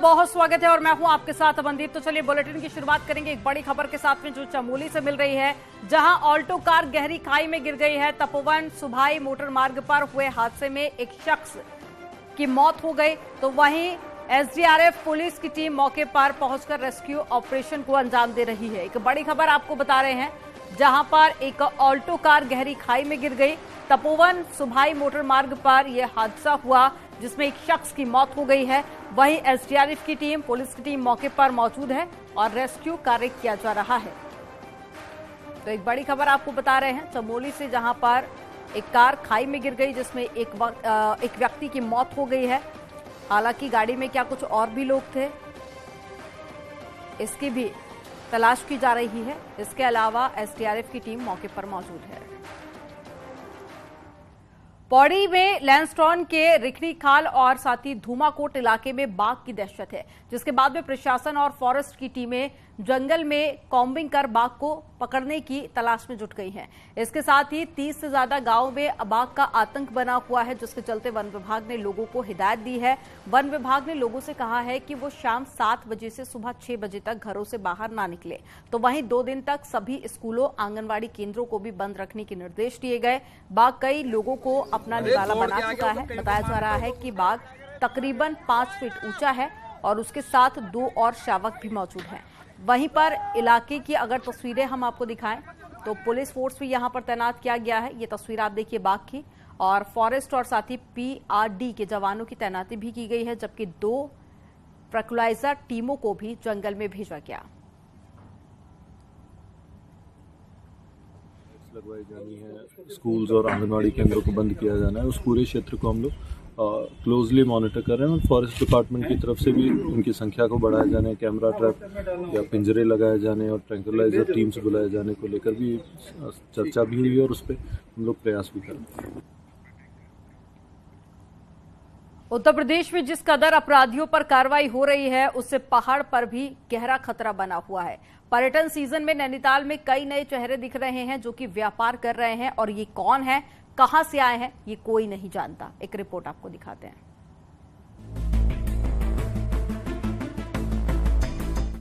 बहुत स्वागत है और मैं हूं आपके साथ अमनदीप। तो चलिए बुलेटिन की शुरुआत करेंगे एक बड़ी खबर के साथ में जो चमोली से मिल रही है, जहां ऑल्टो कार गहरी खाई में गिर गई है। तपोवन सुभाई मोटर मार्ग पर हुए हादसे में एक शख्स की मौत हो गई, तो वहीं एसडीआरएफ पुलिस की टीम मौके पर पहुंचकर रेस्क्यू ऑपरेशन को अंजाम दे रही है। एक बड़ी खबर आपको बता रहे हैं, जहां पर एक ऑल्टो कार गहरी खाई में गिर गई। तपोवन सुभाई मोटर मार्ग पर यह हादसा हुआ जिसमें एक शख्स की मौत हो गई है। वहीं एसडीआरएफ की टीम, पुलिस की टीम मौके पर मौजूद है और रेस्क्यू कार्य किया जा रहा है। तो एक बड़ी खबर आपको बता रहे हैं चमोली से, जहां पर एक कार खाई में गिर गई जिसमें एक व्यक्ति की मौत हो गई है। हालांकि गाड़ी में क्या कुछ और भी लोग थे, इसकी भी तलाश की जा रही है। इसके अलावा एसडीआरएफ की टीम मौके पर मौजूद है। पौड़ी में लैंडस्टोन के रिखनी खाल और साथ ही धूमाकोट इलाके में बाघ की दहशत है, जिसके बाद में प्रशासन और फॉरेस्ट की टीमें जंगल में कॉम्बिंग कर बाघ को पकड़ने की तलाश में जुट गई हैं। इसके साथ ही 30 से ज्यादा गांवों में बाघ का आतंक बना हुआ है, जिसके चलते वन विभाग ने लोगों को हिदायत दी है। वन विभाग ने लोगों से कहा है कि वो शाम 7 बजे से सुबह 6 बजे तक घरों से बाहर ना निकले। तो वहीं 2 दिन तक सभी स्कूलों, आंगनबाड़ी केंद्रों को भी बंद रखने के निर्देश दिए गए। बाघ कई लोगों को अपना निवाला बना चुका है। बताया जा रहा है कि बाघ तकरीबन 5 फीट ऊंचा है और उसके साथ 2 और शावक भी मौजूद हैं। वहीं पर इलाके की अगर तस्वीरें हम आपको दिखाएं तो पुलिस फोर्स भी यहां पर तैनात किया गया है। ये तस्वीर आप देखिए बाघ की, और फॉरेस्ट और साथ ही पीआरडी के जवानों की तैनाती भी की गई है, जबकि 2 ट्रैंक्विलाइजर टीमों को भी जंगल में भेजा गया। लगवाई जानी है, स्कूल्स और आंगनवाड़ी केंद्रों को बंद किया जाना है। उस पूरे क्षेत्र को हम लोग क्लोजली मॉनिटर कर रहे हैं और फॉरेस्ट डिपार्टमेंट की तरफ से भी उनकी संख्या को बढ़ाया जाने, कैमरा ट्रैप या पिंजरे लगाए जाने और ट्रैंक्विलाइजर टीम्स बुलाए जाने को लेकर भी चर्चा भी हुई और उस पर हम लोग प्रयास भी कर रहे हैं। उत्तर प्रदेश में जिस कदर अपराधियों पर कार्रवाई हो रही है, उससे पहाड़ पर भी गहरा खतरा बना हुआ है। पर्यटन सीजन में नैनीताल में कई नए चेहरे दिख रहे हैं जो कि व्यापार कर रहे हैं, और ये कौन है, कहां से आए हैं, ये कोई नहीं जानता। एक रिपोर्ट आपको दिखाते हैं।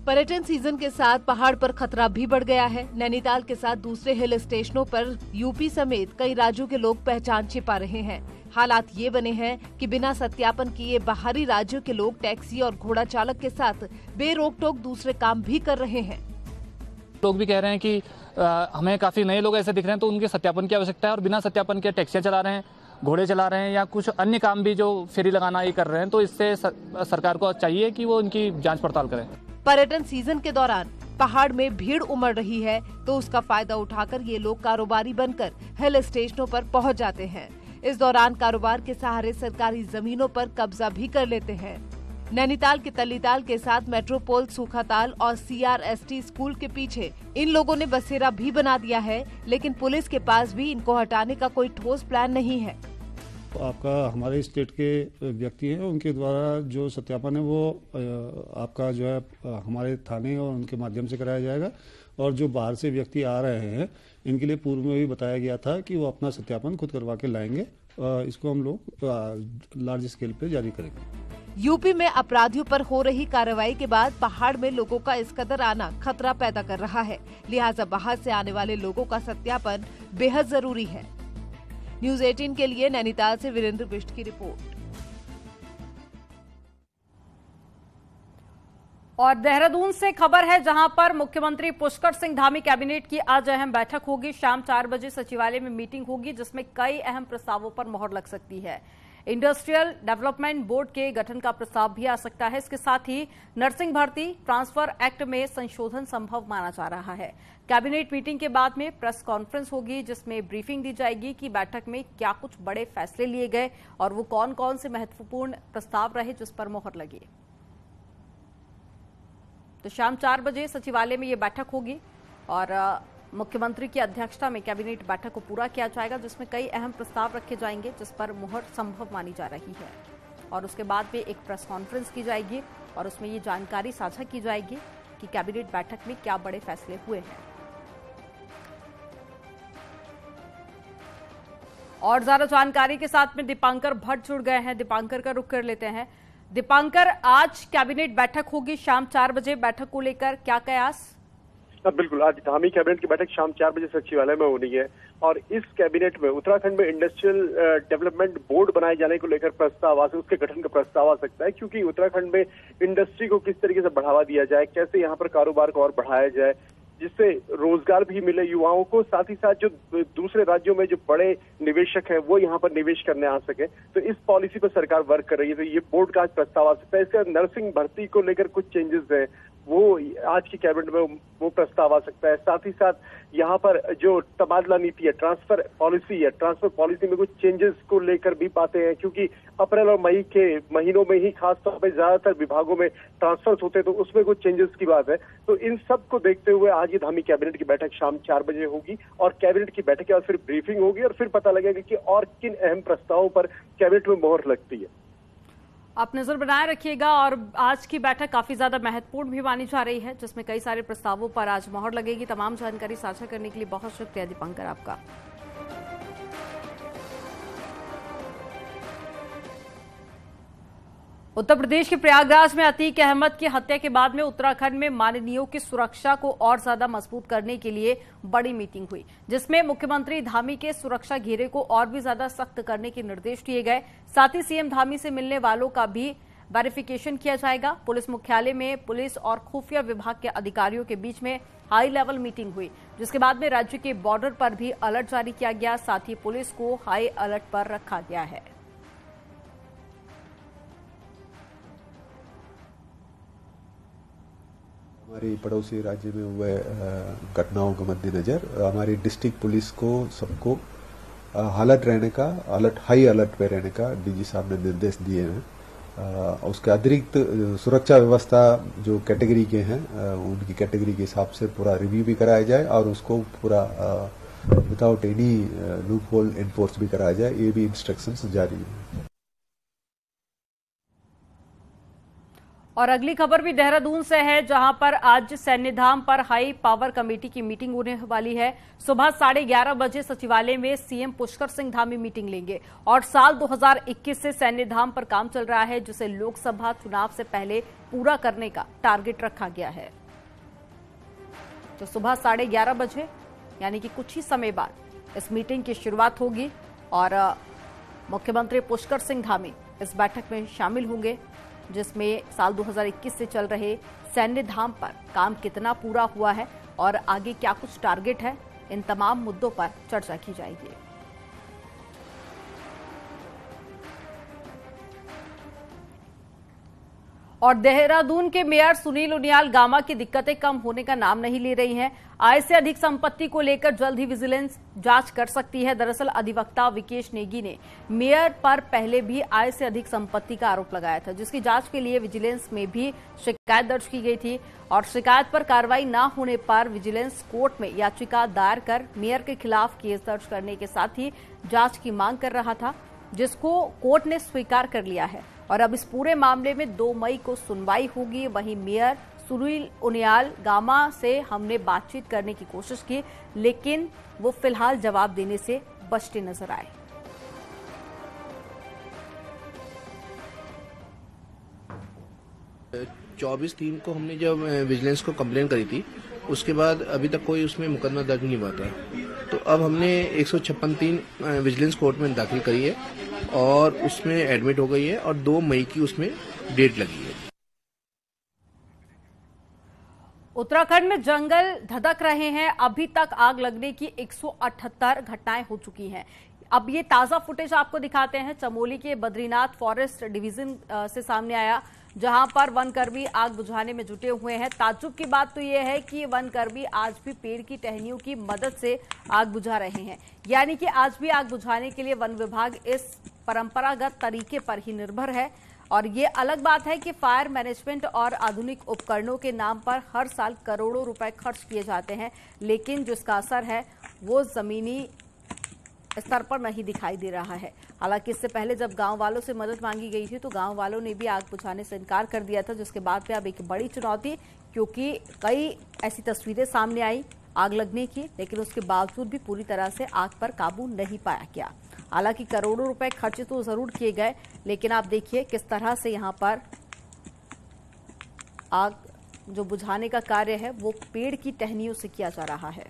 पर्यटन सीजन के साथ पहाड़ पर खतरा भी बढ़ गया है। नैनीताल के साथ दूसरे हिल स्टेशनों पर यूपी समेत कई राज्यों के लोग पहचान छिपा रहे हैं। हालात ये बने हैं कि बिना सत्यापन किए बाहरी राज्यों के लोग टैक्सी और घोड़ा चालक के साथ बेरोक टोक दूसरे काम भी कर रहे हैं। लोग भी कह रहे हैं कि हमें काफी नए लोग ऐसे दिख रहे हैं, तो उनके सत्यापन की आवश्यकता है, और बिना सत्यापन के टैक्सियां चला रहे हैं, घोड़े चला रहे हैं या कुछ अन्य काम भी जो फेरी लगाना ये कर रहे हैं। तो इससे सरकार को चाहिए कि वो इनकी जांच पड़ताल करें। पर्यटन सीजन के दौरान पहाड़ में भीड़ उमड़ रही है, तो उसका फायदा उठाकर ये लोग कारोबारी बनकर हिल स्टेशनों पर पहुंच जाते हैं। इस दौरान कारोबार के सहारे सरकारी जमीनों पर कब्जा भी कर लेते हैं। नैनीताल के तल्लीताल के साथ मेट्रोपोल, सूखाताल और सीआरएसटी स्कूल के पीछे इन लोगों ने बसेरा भी बना दिया है, लेकिन पुलिस के पास भी इनको हटाने का कोई ठोस प्लान नहीं है। आपका हमारे स्टेट के व्यक्ति हैं, उनके द्वारा जो सत्यापन है वो आपका जो है हमारे थाने और उनके माध्यम से कराया जाएगा। और जो बाहर से व्यक्ति आ रहे हैं, इनके लिए पूर्व में भी बताया गया था कि वो अपना सत्यापन खुद करवा के लाएंगे। इसको हम लोग लार्ज स्केल पे जारी करेंगे। यूपी में अपराधियों पर हो रही कार्रवाई के बाद पहाड़ में लोगों का इस कदर आना खतरा पैदा कर रहा है, लिहाजा बाहर से आने वाले लोगों का सत्यापन बेहद जरूरी है। न्यूज़ 18 के लिए नैनीताल से वीरेंद्र बिष्ट की रिपोर्ट। और देहरादून से खबर है, जहां पर मुख्यमंत्री पुष्कर सिंह धामी कैबिनेट की आज अहम बैठक होगी। शाम 4 बजे सचिवालय में मीटिंग होगी, जिसमें कई अहम प्रस्तावों पर मोहर लग सकती है। इंडस्ट्रियल डेवलपमेंट बोर्ड के गठन का प्रस्ताव भी आ सकता है। इसके साथ ही नर्सिंग भर्ती ट्रांसफर एक्ट में संशोधन संभव माना जा रहा है। कैबिनेट मीटिंग के बाद में प्रेस कॉन्फ्रेंस होगी, जिसमें ब्रीफिंग दी जाएगी कि बैठक में क्या कुछ बड़े फैसले लिए गए और वो कौन कौन से महत्वपूर्ण प्रस्ताव रहे जिस पर मोहर लगी। तो शाम 4 बजे सचिवालय में ये बैठक होगी और मुख्यमंत्री की अध्यक्षता में कैबिनेट बैठक को पूरा किया जाएगा, जिसमें कई अहम प्रस्ताव रखे जाएंगे जिस पर मुहर संभव मानी जा रही है। और उसके बाद में एक प्रेस कॉन्फ्रेंस की जाएगी और उसमें ये जानकारी साझा की जाएगी कि कैबिनेट बैठक में क्या बड़े फैसले हुए हैं। और ज्यादा जानकारी के साथ में दीपांकर भट्ट जुड़ गए हैं। दीपांकर का रुख कर लेते हैं। दीपांकर, आज कैबिनेट बैठक होगी शाम 4 बजे। बैठक को लेकर क्या कयास? बिल्कुल, आज धामी कैबिनेट की बैठक शाम 4 बजे सचिवालय में होनी है और इस कैबिनेट में उत्तराखंड में इंडस्ट्रियल डेवलपमेंट बोर्ड बनाए जाने को लेकर प्रस्ताव उसके गठन का प्रस्ताव आ सकता है, क्योंकि उत्तराखंड में इंडस्ट्री को किस तरीके से बढ़ावा दिया जाए, कैसे यहाँ पर कारोबार को और बढ़ाया जाए जिससे रोजगार भी मिले युवाओं को, साथ ही साथ जो दूसरे राज्यों में जो बड़े निवेशक हैं वो यहाँ पर निवेश करने आ सके। तो इस पॉलिसी पर सरकार वर्क कर रही है। तो ये बोर्ड का आज प्रस्ताव आ सकता है। इसका नर्सिंग भर्ती को लेकर कुछ चेंजेस है, वो आज की कैबिनेट में वो प्रस्ताव आ सकता है। साथ ही साथ यहाँ पर जो तबादला नीति है, ट्रांसफर पॉलिसी में कुछ चेंजेस को लेकर भी बातें हैं, क्योंकि अप्रैल और मई के महीनों में ही खासतौर पर ज्यादातर विभागों में ट्रांसफर्स होते हैं, तो उसमें कुछ चेंजेस की बात है। तो इन सब को देखते हुए आज ये धामी कैबिनेट की बैठक शाम 4 बजे होगी और कैबिनेट की बैठक के बाद फिर ब्रीफिंग होगी और फिर पता लगेगा कि और किन अहम प्रस्तावों पर कैबिनेट में मोहर लगती है। आप नजर बनाए रखिएगा। और आज की बैठक काफी ज्यादा महत्वपूर्ण भी मानी जा रही है, जिसमें कई सारे प्रस्तावों पर आज मोहर लगेगी। तमाम जानकारी साझा करने के लिए बहुत शुक्रिया दीपांकर आपका। उत्तर प्रदेश के प्रयागराज में अतीक अहमद की हत्या के बाद में उत्तराखंड में माननीयों की सुरक्षा को और ज्यादा मजबूत करने के लिए बड़ी मीटिंग हुई, जिसमें मुख्यमंत्री धामी के सुरक्षा घेरे को और भी ज्यादा सख्त करने के निर्देश दिए गए। साथ ही सीएम धामी से मिलने वालों का भी वेरिफिकेशन किया जाएगा। पुलिस मुख्यालय में पुलिस और खुफिया विभाग के अधिकारियों के बीच में हाई लेवल मीटिंग हुई, जिसके बाद में राज्य के बॉर्डर पर भी अलर्ट जारी किया गया। साथ ही पुलिस को हाई अलर्ट पर रखा गया है। हमारी पड़ोसी राज्य में हुए घटनाओं के मद्देनजर हमारी डिस्ट्रिक्ट पुलिस को सबको हाई अलर्ट पे रहने का डीजी साहब ने निर्देश दिए हैं। उसके अतिरिक्त सुरक्षा व्यवस्था जो कैटेगरी के हैं उनकी कैटेगरी के हिसाब से पूरा रिव्यू भी कराया जाए और उसको पूरा without any loop hole enforce भी कराया जाए, ये भी इंस्ट्रक्शंस जारी है। और अगली खबर भी देहरादून से है, जहां पर आज सैन्यधाम पर हाई पावर कमेटी की मीटिंग होने वाली है। सुबह 11:30 बजे सचिवालय में सीएम पुष्कर सिंह धामी मीटिंग लेंगे और साल 2021 से सैन्यधाम पर काम चल रहा है, जिसे लोकसभा चुनाव से पहले पूरा करने का टारगेट रखा गया है। तो सुबह 11:30 बजे यानी कि कुछ ही समय बाद इस मीटिंग की शुरुआत होगी और मुख्यमंत्री पुष्कर सिंह धामी इस बैठक में शामिल होंगे, जिसमें साल 2021 से चल रहे सैन्यधाम पर काम कितना पूरा हुआ है और आगे क्या कुछ टारगेट है, इन तमाम मुद्दों पर चर्चा की जाएगी। और देहरादून के मेयर सुनील उनियाल गामा की दिक्कतें कम होने का नाम नहीं ले रही हैं। आय से अधिक संपत्ति को लेकर जल्द ही विजिलेंस जांच कर सकती है। दरअसल अधिवक्ता विकेश नेगी ने मेयर पर पहले भी आय से अधिक संपत्ति का आरोप लगाया था, जिसकी जांच के लिए विजिलेंस में भी शिकायत दर्ज की गई थी और शिकायत पर कार्रवाई न होने पर विजिलेंस कोर्ट में याचिका दायर कर मेयर के खिलाफ केस दर्ज करने के साथ ही जांच की मांग कर रहा था, जिसको कोर्ट ने स्वीकार कर लिया है। और अब इस पूरे मामले में 2 मई को सुनवाई होगी। वहीं मेयर सुनील उनियाल गामा से हमने बातचीत करने की कोशिश की, लेकिन वो फिलहाल जवाब देने से बचते नजर आए। है 24/3 को हमने जब विजिलेंस को कंप्लेन करी थी, उसके बाद अभी तक कोई उसमें मुकदमा दर्ज नहीं हुआ था। तो अब हमने 156(3) विजिलेंस कोर्ट में दाखिल करी है और उसमें एडमिट हो गई है और 2 मई की उसमें डेट लगी है। उत्तराखंड में जंगल धधक रहे हैं। अभी तक आग लगने की 178 घटनाएं हो चुकी हैं। अब ये ताजा फुटेज आपको दिखाते हैं। चमोली के बद्रीनाथ फॉरेस्ट डिवीजन से सामने आया, जहां पर वनकर्मी आग बुझाने में जुटे हुए हैं। ताज्जुब की बात तो यह है कि वनकर्मी आज भी पेड़ की टहनियों की मदद से आग बुझा रहे हैं, यानी कि आज भी आग बुझाने के लिए वन विभाग इस परंपरागत तरीके पर ही निर्भर है। और ये अलग बात है कि फायर मैनेजमेंट और आधुनिक उपकरणों के नाम पर हर साल करोड़ों रुपए खर्च किए जाते हैं, लेकिन जिसका असर है वो जमीनी स्तर पर नहीं दिखाई दे रहा है। हालांकि इससे पहले जब गांव वालों से मदद मांगी गई थी तो गांव वालों ने भी आग बुझाने से इनकार कर दिया था, जिसके बाद में अब एक बड़ी चुनौती, क्योंकि कई ऐसी तस्वीरें सामने आई आग लगने की, लेकिन उसके बावजूद भी पूरी तरह से आग पर काबू नहीं पाया गया। हालांकि करोड़ों रुपए खर्च तो जरूर किए गए, लेकिन आप देखिए किस तरह से यहाँ पर आग जो बुझाने का कार्य है वो पेड़ की टहनियों से किया जा रहा है।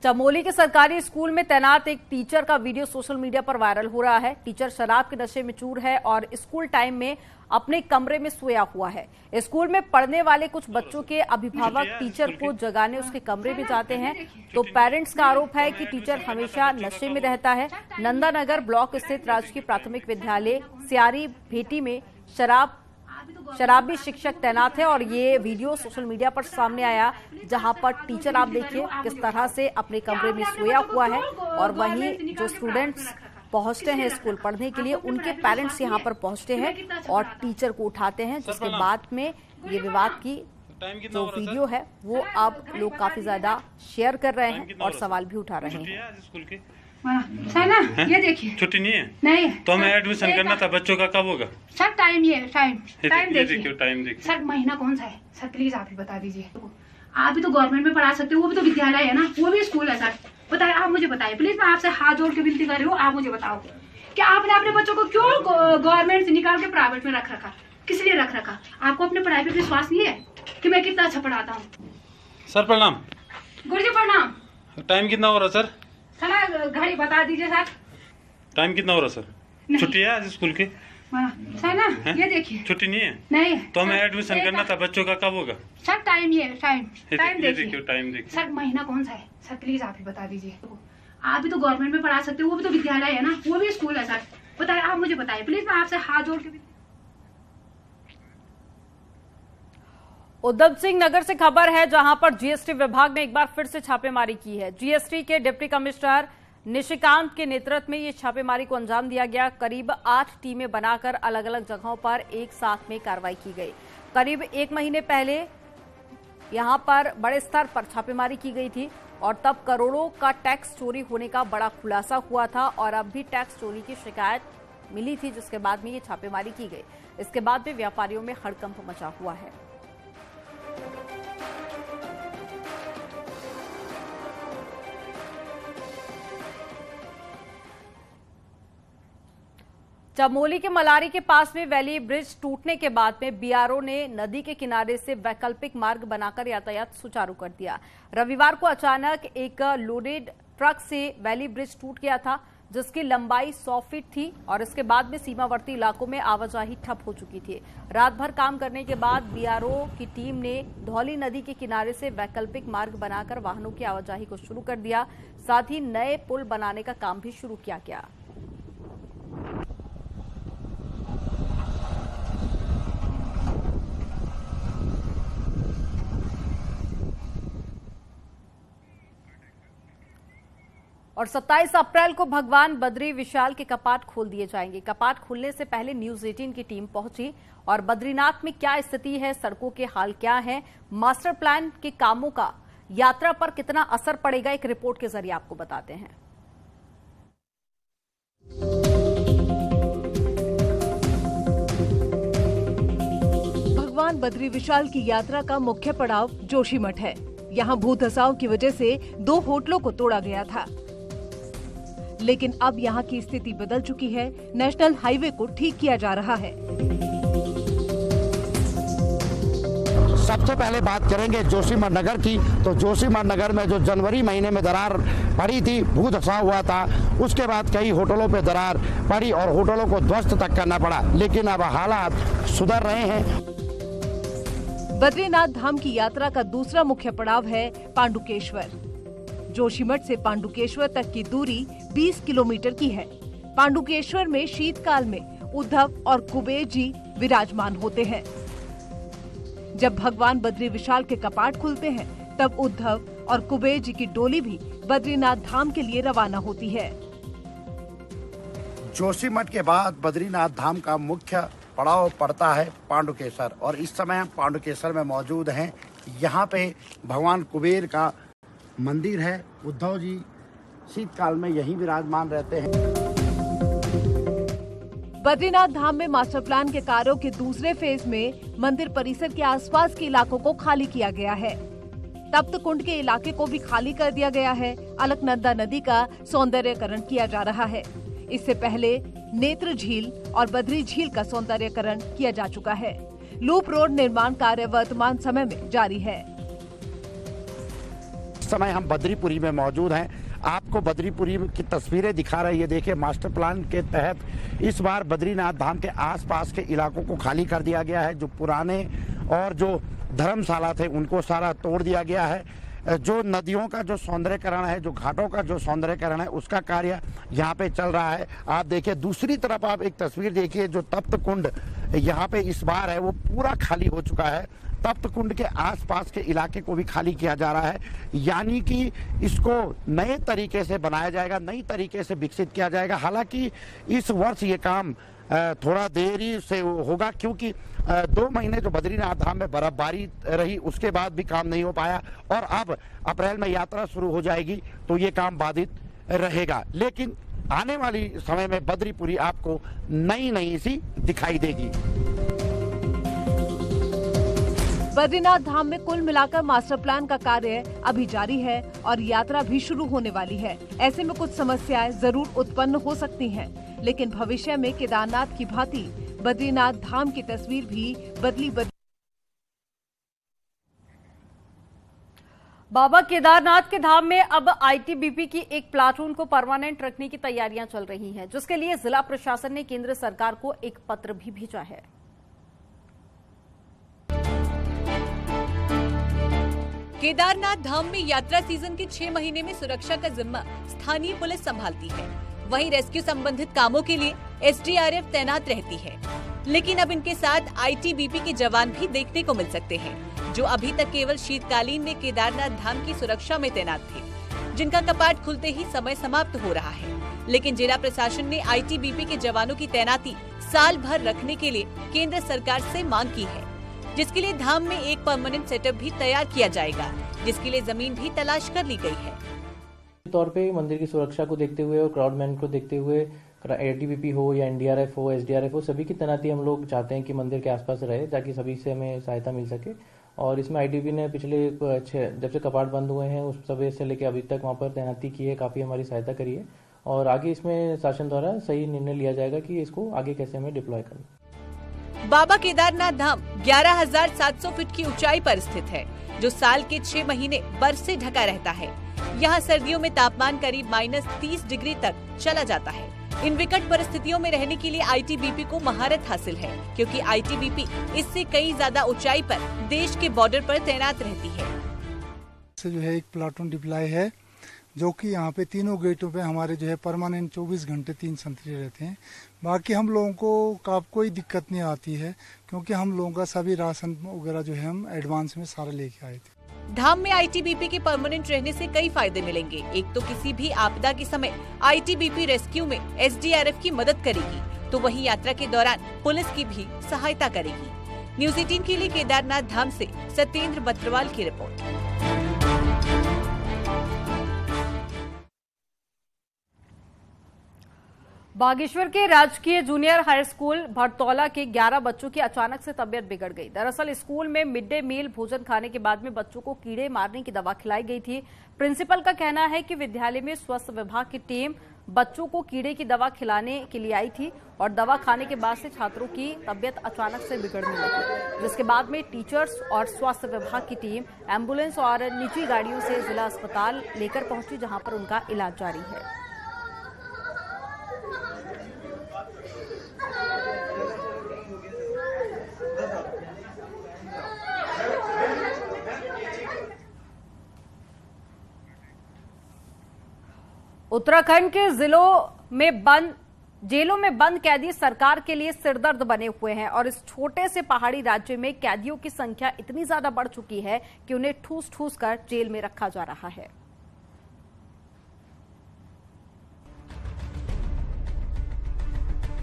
चमोली के सरकारी स्कूल में तैनात एक टीचर का वीडियो सोशल मीडिया पर वायरल हो रहा है। टीचर शराब के नशे में चूर है और स्कूल टाइम में अपने कमरे में सोया हुआ है। स्कूल में पढ़ने वाले कुछ बच्चों के अभिभावक टीचर को जगाने उसके कमरे में जाते हैं, तो पेरेंट्स का आरोप है कि टीचर हमेशा नशे में रहता है। नंदानगर ब्लॉक स्थित राजकीय प्राथमिक विद्यालय सियारी भेटी में शराबी शिक्षक तैनात है और ये वीडियो सोशल मीडिया पर सामने आया, जहां पर टीचर आप देखिए किस तरह से अपने कमरे में सोया हुआ है और वहीं जो स्टूडेंट्स पहुंचते हैं स्कूल पढ़ने के लिए उनके पेरेंट्स यहां पर पहुंचते हैं और टीचर को उठाते हैं, जिसके बाद में ये विवाद की जो वीडियो है वो आप लोग काफी ज्यादा शेयर कर रहे हैं और सवाल भी उठा रहे हैं। सर ना ये देखिए छुट्टी नहीं है, नहीं तो हमें एडमिशन करना था बच्चों का, कब होगा सर? टाइम देखिए टाइम देखिए सर, महीना कौन सा है सर? प्लीज आप ही बता दीजिए। आप भी तो गवर्नमेंट में पढ़ा सकते हो, वो भी तो विद्यालय है ना, वो भी स्कूल है सर। बताइए, आप मुझे बताइए प्लीज, मैं आपसे हाथ जोड़ के विनती कर रही हूँ, आप मुझे बताओ कि आपने अपने बच्चों को क्यों गवर्नमेंट से निकाल के प्राइवेट में रख रखा? किस लिए रख रखा? आपको अपने पढ़ाई पे विश्वास नहीं है कि मैं कितना अच्छा पढ़ाता हूँ? सर प्रणाम। गुरु जी प्रणाम। टाइम कितना हो रहा सर? सर घड़ी बता दीजिए सर। टाइम कितना हो रहा सर? छुट्टी है आज स्कूल की? सर ना ये देखिए छुट्टी नहीं है, नहीं तो हमें एडमिशन करना था बच्चों का, कब होगा सर? टाइम देखिए टाइम देखिए सर, महीना कौन सा है सर? प्लीज आप ही बता दीजिए। आप भी तो गवर्नमेंट में पढ़ा सकते हो, वो भी तो विद्यालय है ना, वो भी स्कूल है सर। बताइए, आप मुझे बताइए प्लीज, मैं आपसे हाथ जोड़ के। उधम सिंह नगर से खबर है, जहां पर जीएसटी विभाग ने एक बार फिर से छापेमारी की है। जीएसटी के डिप्टी कमिश्नर निशिकांत के नेतृत्व में ये छापेमारी को अंजाम दिया गया। करीब 8 टीमें बनाकर अलग अलग जगहों पर एक साथ में कार्रवाई की गई। करीब 1 महीने पहले यहां पर बड़े स्तर पर छापेमारी की गई थी और तब करोड़ों का टैक्स चोरी होने का बड़ा खुलासा हुआ था और अब भी टैक्स चोरी की शिकायत मिली थी, जिसके बाद में ये छापेमारी की गई। इसके बाद में व्यापारियों में हड़कंप मचा हुआ है। चमोली के मलारी के पास में वैली ब्रिज टूटने के बाद में बीआरओ ने नदी के किनारे से वैकल्पिक मार्ग बनाकर यातायात सुचारू कर दिया। रविवार को अचानक एक लोडेड ट्रक से वैली ब्रिज टूट गया था, जिसकी लंबाई 100 फीट थी और इसके बाद में सीमावर्ती इलाकों में आवाजाही ठप हो चुकी थी। रात भर काम करने के बाद बीआरओ की टीम ने धौली नदी के किनारे से वैकल्पिक मार्ग बनाकर वाहनों की आवाजाही को शुरू कर दिया। साथ ही नए पुल बनाने का काम भी शुरू किया गया। और 27 अप्रैल को भगवान बद्री विशाल के कपाट खोल दिए जाएंगे। कपाट खुलने से पहले न्यूज 18 की टीम पहुंची और बद्रीनाथ में क्या स्थिति है, सड़कों के हाल क्या है, मास्टर प्लान के कामों का यात्रा पर कितना असर पड़ेगा, एक रिपोर्ट के जरिए आपको बताते हैं। भगवान बद्री विशाल की यात्रा का मुख्य पड़ाव जोशीमठ है। यहाँ भू धसाव की वजह से 2 होटलों को तोड़ा गया था, लेकिन अब यहाँ की स्थिति बदल चुकी है। नेशनल हाईवे को ठीक किया जा रहा है। सबसे पहले बात करेंगे जोशीमठ नगर की, तो जोशीमठ नगर में जो जनवरी महीने में दरार पड़ी थी, भू धसाव हुआ था, उसके बाद कई होटलों पे दरार पड़ी और होटलों को ध्वस्त तक करना पड़ा, लेकिन अब हालात सुधर रहे हैं। बद्रीनाथ धाम की यात्रा का दूसरा मुख्य पड़ाव है पांडुकेश्वर। जोशीमठ से पांडुकेश्वर तक की दूरी 20 किलोमीटर की है। पांडुकेश्वर में शीतकाल में उद्धव और कुबेर जी विराजमान होते हैं। जब भगवान बद्री विशाल के कपाट खुलते हैं, तब उद्धव और कुबेर जी की डोली भी बद्रीनाथ धाम के लिए रवाना होती है। जोशीमठ के बाद बद्रीनाथ धाम का मुख्य पड़ाव पड़ता है पांडुकेश्वर, और इस समय हम पांडुकेश्वर में मौजूद हैं। यहाँ पे भगवान कुबेर का मंदिर है। उद्धव जी शीतकाल में यहीं विराजमान रहते हैं। बद्रीनाथ धाम में मास्टर प्लान के कार्यों के दूसरे फेज में मंदिर परिसर के आसपास के इलाकों को खाली किया गया है। तप्त कुंड के इलाके को भी खाली कर दिया गया है। अलकनंदा नदी का सौंदर्यकरण किया जा रहा है। इससे पहले नेत्र झील और बद्री झील का सौंदर्यकरण किया जा चुका है। लूप रोड निर्माण कार्य वर्तमान समय में जारी है। इस समय हम बद्रीपुरी में मौजूद हैं। आपको बद्रीपुरी की तस्वीरें दिखा रही है। देखिए, मास्टर प्लान के तहत इस बार बद्रीनाथ धाम के आसपास के इलाकों को खाली कर दिया गया है। जो पुराने और जो धर्मशाला थे उनको सारा तोड़ दिया गया है। जो नदियों का जो सौंदर्यकरण है, जो घाटों का जो सौंदर्यकरण है, उसका कार्य यहाँ पे चल रहा है। आप देखिए, दूसरी तरफ आप एक तस्वीर देखिए, जो तप्त कुंड यहाँ पे इस बार है वो पूरा खाली हो चुका है। तप्त कुंड के आसपास के इलाके को भी खाली किया जा रहा है, यानी कि इसको नए तरीके से बनाया जाएगा, नई तरीके से विकसित किया जाएगा। हालांकि इस वर्ष ये काम थोड़ा देरी से होगा, क्योंकि 2 महीने जो बद्रीनाथ धाम में बर्फबारी रही उसके बाद भी काम नहीं हो पाया और अब अप्रैल में यात्रा शुरू हो जाएगी तो ये काम बाधित रहेगा। लेकिन आने वाली समय में बद्रीपुरी आपको नई सी दिखाई देगी। बद्रीनाथ धाम में कुल मिलाकर मास्टर प्लान का कार्य अभी जारी है और यात्रा भी शुरू होने वाली है। ऐसे में कुछ समस्याएं जरूर उत्पन्न हो सकती हैं, लेकिन भविष्य में केदारनाथ की भांति बद्रीनाथ धाम की तस्वीर भी बदली। बाबा केदारनाथ के धाम में अब आईटीबीपी की एक प्लाटून को परमानेंट रखने की तैयारियां चल रही हैं, जिसके लिए जिला प्रशासन ने केंद्र सरकार को एक पत्र भी भेजा है। केदारनाथ धाम में यात्रा सीजन के 6 महीने में सुरक्षा का जिम्मा स्थानीय पुलिस संभालती है। वहीं रेस्क्यू संबंधित कामों के लिए एसडीआरएफ तैनात रहती है, लेकिन अब इनके साथ आईटीबीपी के जवान भी देखने को मिल सकते हैं, जो अभी तक केवल शीतकालीन में केदारनाथ धाम की सुरक्षा में तैनात थे, जिनका कपाट खुलते ही समय समाप्त हो रहा है। लेकिन जिला प्रशासन ने आईटीबीपी के जवानों की तैनाती साल भर रखने के लिए केंद्र सरकार से मांग की है, जिसके लिए धाम में एक परमानेंट सेटअप भी तैयार किया जाएगा, जिसके लिए जमीन भी तलाश कर ली गई है। तौर पे मंदिर की सुरक्षा को देखते हुए और क्राउड मैनेजमेंट को देखते हुए आईटीबीपी हो या एनडीआरएफ हो, एसडीआरएफ हो, सभी की तैनाती हम लोग चाहते हैं कि मंदिर के आसपास रहे, ताकि सभी से हमें सहायता मिल सके। और इसमें आईटीबीपी ने पिछले जब से कपाट बंद हुए हैं उस समय से लेकर अभी तक वहाँ पर तैनाती की है, काफी हमारी सहायता करी है और आगे इसमें शासन द्वारा सही निर्णय लिया जाएगा कि इसको आगे कैसे हमें डिप्लॉय करना। बाबा केदारनाथ धाम 11,700 फीट की ऊंचाई पर स्थित है, जो साल के 6 महीने बर्फ से ढका रहता है। यहाँ सर्दियों में तापमान करीब -30 डिग्री तक चला जाता है। इन विकट परिस्थितियों में रहने के लिए आईटीबीपी को महारत हासिल है, क्योंकि आईटीबीपी इससे कई ज्यादा ऊंचाई पर देश के बॉर्डर पर तैनात रहती है। जो है एक प्लाटून डिप्लॉय है, जो कि यहाँ पे तीनों गेटों पे हमारे जो है परमानेंट 24 घंटे 3 संतरी रहते हैं। बाकी हम लोगों को कोई दिक्कत नहीं आती है, क्योंकि हम लोगों का सभी राशन वगैरह जो है हम एडवांस में सारा लेके आए थे। धाम में आईटीबीपी के परमानेंट रहने से कई फायदे मिलेंगे। एक तो किसी भी आपदा के समय आईटीबीपी रेस्क्यू में एसडीआरएफ की मदद करेगी, तो वहीं यात्रा के दौरान पुलिस की भी सहायता करेगी। न्यूज़ 18 के लिए केदारनाथ धाम से सत्येंद्र बत्रवाल की रिपोर्ट। बागेश्वर के राजकीय जूनियर हाई स्कूल भरतौला के 11 बच्चों की अचानक से तबीयत बिगड़ गई। दरअसल स्कूल में मिड डे मील भोजन खाने के बाद में बच्चों को कीड़े मारने की दवा खिलाई गई थी। प्रिंसिपल का कहना है कि विद्यालय में स्वास्थ्य विभाग की टीम बच्चों को कीड़े की दवा खिलाने के लिए आई थी और दवा खाने के बाद से छात्रों की तबीयत अचानक से बिगड़ने लगी, जिसके बाद में टीचर्स और स्वास्थ्य विभाग की टीम एम्बुलेंस और निजी गाड़ियों से जिला अस्पताल लेकर पहुंची, जहां पर उनका इलाज जारी है। उत्तराखंड के जेलों में बंद कैदी सरकार के लिए सिरदर्द बने हुए हैं और इस छोटे से पहाड़ी राज्य में कैदियों की संख्या इतनी ज्यादा बढ़ चुकी है कि उन्हें ठूस ठूस कर जेल में रखा जा रहा है।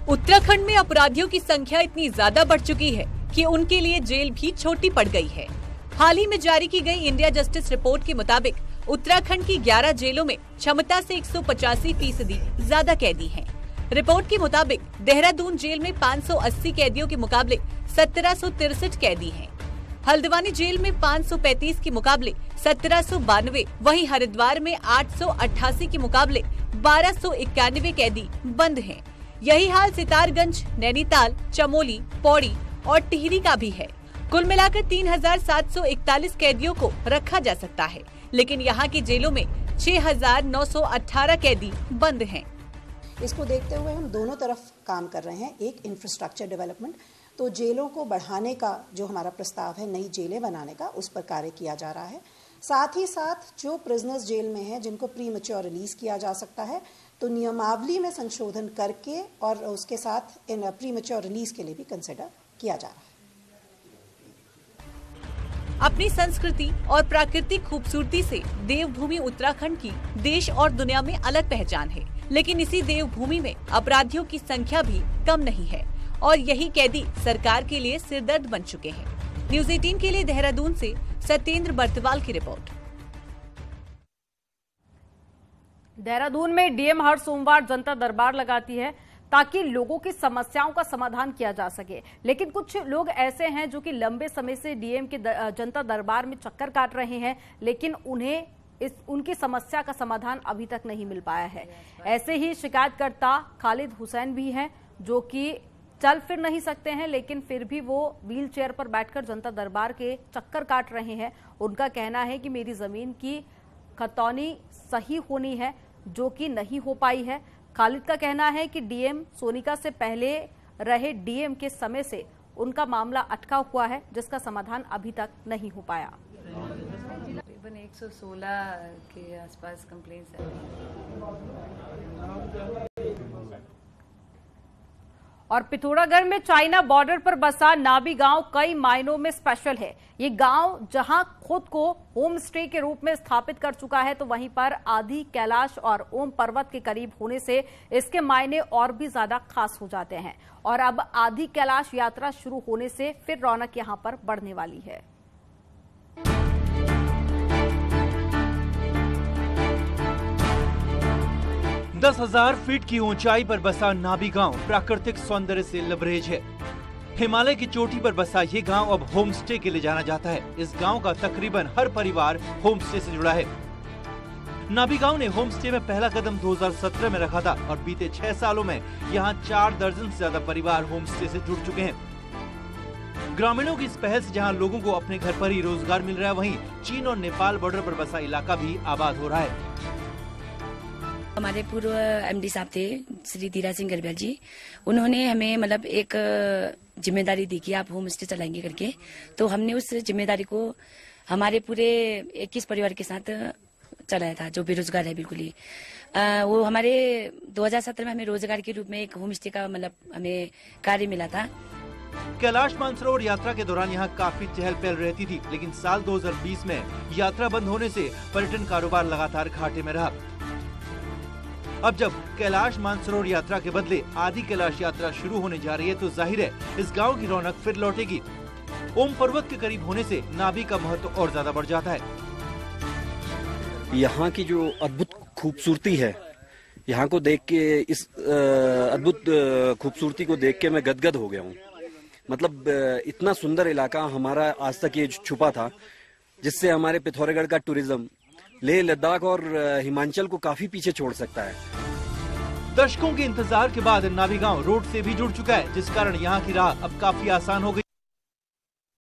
उत्तराखंड में अपराधियों की संख्या इतनी ज्यादा बढ़ चुकी है कि उनके लिए जेल भी छोटी पड़ गई है। हाल ही में जारी की गई इंडिया जस्टिस रिपोर्ट के मुताबिक उत्तराखंड की 11 जेलों में क्षमता से 185% ज्यादा कैदी हैं। रिपोर्ट के मुताबिक देहरादून जेल में 580 कैदियों के मुकाबले 1763 कैदी हैं। हल्द्वानी जेल में 535 के मुकाबले 1792, वहीं हरिद्वार में 888 के मुकाबले 1291 कैदी बंद हैं। यही हाल सितारगंज, नैनीताल, चमोली, पौड़ी और टिहरी का भी है। कुल मिलाकर 3741 कैदियों को रखा जा सकता है, लेकिन यहाँ की जेलों में 6918 कैदी बंद हैं। इसको देखते हुए हम दोनों तरफ काम कर रहे हैं। एक इंफ्रास्ट्रक्चर डेवलपमेंट, तो जेलों को बढ़ाने का जो हमारा प्रस्ताव है, नई जेलें बनाने का, उस पर कार्य किया जा रहा है। साथ ही साथ जो प्रिजनर्स जेल में हैं जिनको प्री मैच्योर रिलीज किया जा सकता है, तो नियमावली में संशोधन करके और उसके साथ इन प्री मैच्योर रिलीज के लिए भी कंसिडर किया जा रहा है। अपनी संस्कृति और प्राकृतिक खूबसूरती से देवभूमि उत्तराखंड की देश और दुनिया में अलग पहचान है, लेकिन इसी देवभूमि में अपराधियों की संख्या भी कम नहीं है और यही कैदी सरकार के लिए सिरदर्द बन चुके हैं। न्यूज़ 18 के लिए देहरादून से सत्येंद्र बर्तवाल की रिपोर्ट। देहरादून में डीएम हर सोमवार जनता दरबार लगाती है ताकि लोगों की समस्याओं का समाधान किया जा सके, लेकिन कुछ लोग ऐसे हैं जो कि लंबे समय से डीएम के जनता दरबार में चक्कर काट रहे हैं, लेकिन उन्हें उनकी समस्या का समाधान अभी तक नहीं मिल पाया है। ऐसे ही शिकायतकर्ता खालिद हुसैन भी हैं जो कि चल फिर नहीं सकते हैं, लेकिन फिर भी वो व्हील चेयर पर बैठकर जनता दरबार के चक्कर काट रहे हैं। उनका कहना है कि मेरी जमीन की खतौनी सही होनी है, जो कि नहीं हो पाई है। खालिद का कहना है कि डीएम सोनिका से पहले रहे डीएम के समय से उनका मामला अटका हुआ है, जिसका समाधान अभी तक नहीं हो पाया। तकरीबन 116 के आसपास कंप्लेंट्स हैं। और पिथौरागढ़ में चाइना बॉर्डर पर बसा नाबी गांव कई मायनों में स्पेशल है। ये गांव जहां खुद को होम स्टे के रूप में स्थापित कर चुका है, तो वहीं पर आदि कैलाश और ओम पर्वत के करीब होने से इसके मायने और भी ज्यादा खास हो जाते हैं। और अब आदि कैलाश यात्रा शुरू होने से फिर रौनक यहां पर बढ़ने वाली है। दस 10,000 फीट की ऊंचाई पर बसा नाबी गांव प्राकृतिक सौंदर्य से लबरेज है। हिमालय की चोटी पर बसा ये गांव अब होम स्टे के लिए जाना जाता है। इस गांव का तकरीबन हर परिवार होम स्टे से जुड़ा है। नाबी गांव ने होम स्टे में पहला कदम 2017 में रखा था और बीते 6 सालों में यहाँ 4 दर्जन से ज्यादा परिवार होम स्टे से जुड़ चुके हैं। ग्रामीणों की इस पहल से जहाँ लोगों को अपने घर पर ही रोजगार मिल रहा है, वहीं चीन और नेपाल बॉर्डर पर बसा इलाका भी आबाद हो रहा है। हमारे पूर्व एमडी साहब थे श्री धीरा सिंह गरब्याल जी, उन्होंने हमें मतलब एक जिम्मेदारी दी कि आप होम स्टे चलाएंगे करके, तो हमने उस जिम्मेदारी को हमारे पूरे 21 परिवार के साथ चलाया था, जो बेरोजगार है बिल्कुल ही। वो हमारे 2017 में हमें रोजगार के रूप में एक होम स्टे का मतलब हमें कार्य मिला था। कैलाश मानसरोवर यात्रा के दौरान यहाँ काफी चहल पहल रहती थी, लेकिन साल 2020 में यात्रा बंद होने से पर्यटन कारोबार लगातार घाटे में रहा। अब जब कैलाश मानसरोवर यात्रा के बदले आदि कैलाश यात्रा शुरू होने जा रही है, तो जाहिर है इस गांव की रौनक फिर लौटेगी। ओम पर्वत के करीब होने से नाभि का महत्व और ज्यादा बढ़ जाता है। यहाँ की जो अद्भुत खूबसूरती है, यहाँ को देख के, इस अद्भुत खूबसूरती को देख के मैं गदगद हो गया हूँ। मतलब इतना सुंदर इलाका हमारा आज तक ये छुपा था, जिससे हमारे पिथौरागढ़ का टूरिज्म लेह लद्दाख और हिमाचल को काफी पीछे छोड़ सकता है। दशकों के इंतजार के बाद नाबी गांव रोड से भी जुड़ चुका है, जिस कारण यहाँ की राह अब काफी आसान हो गई।